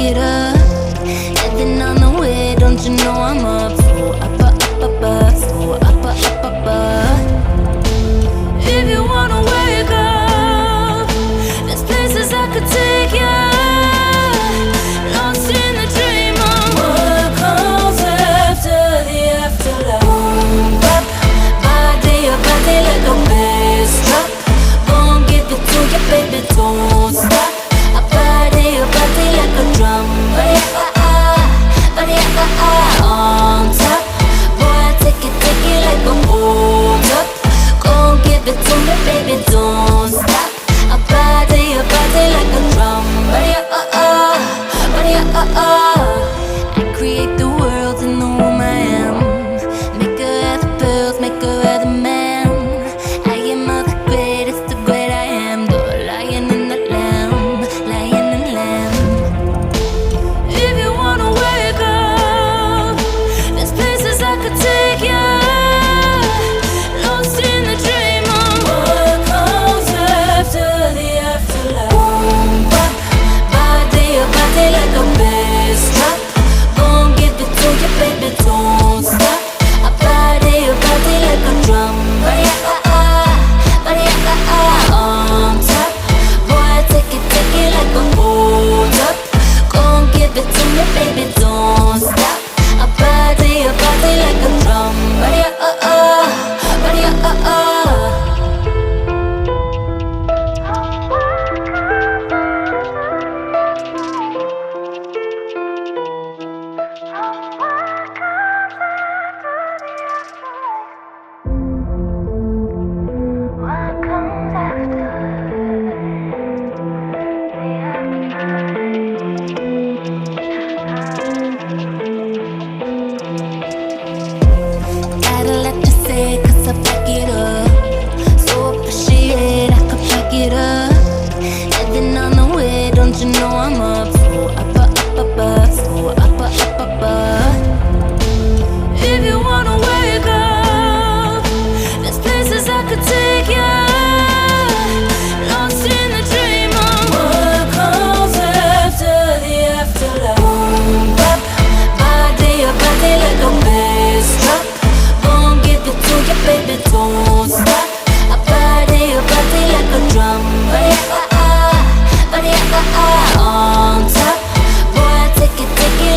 it up. And then on the way, don't you know I'm up? So up, so up. If you wanna wake up, there's places I could take you. Lost in the dream of what comes after the afterlife. Boom, bop, body like a bass drop. Gon' give it to you, baby, don't stop. I body like a drum. Body on top. Boy, I take it like a hold up. Gon' give it to me, baby, don't stop. I body like a drum. Body I create the world in the womb I am. Make her have the pills, make her have the man. I am all the greatest, the great I am. The lion and the lamb, lion and lamb. If you wanna wake up, there's places I could take you. Lost in the dream of what comes after the afterlife. Boom, bop, body like a bass drop. Gon' give it to you, baby, don't stop. I body like a drum. Body on top. Boy, I take it like a hold up. Gon' give it to me, baby, don't stop. I body like a drum. Body gotta let you say it, cause I back it up. So appreciate I could back it up. And then on the way, don't you know I'm up? So up. If you wanna wake up, there's places I could take you. Lost in the dream of what comes after the afterlife. Boom, bop, body like a bass drop. Gon' give it to you, baby, don't stop. I body like a drum. Body on top. Boy, I take it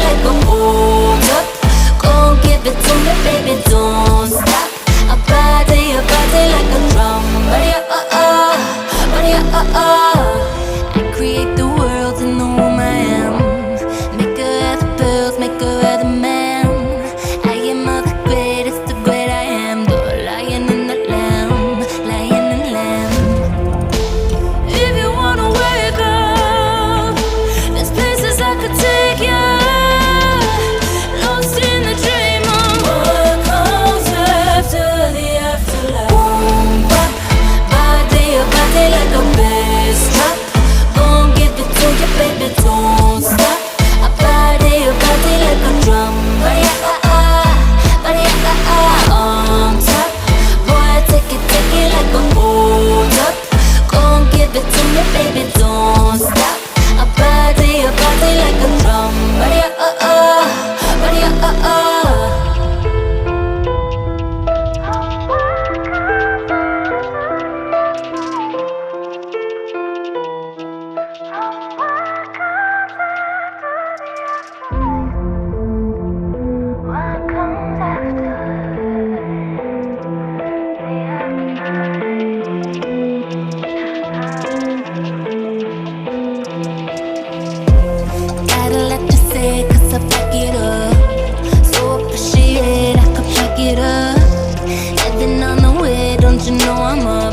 like a hold up. Gon' give it to me, baby, don't stop. I body like a drum. Body I create the world in the womb I am. Make her have the pills, make her have the man. I am all the greatest, the great I am. The lion and the lamb, lion and lamb. If you wanna wake up, there's places I could take you. Lost in the dream of what comes after the afterlife. Boom, bop, body like a bass drop. Gon' give it to you, baby, don't stop. I body like a drum. Body on top. Boy, I take it like a hold up. Gon' give it to me, baby, don't stop. I body like a drum. Body gotta let you say it, cause I back it up. So appreciate I could back it up. And then on the way, don't you know I'm up?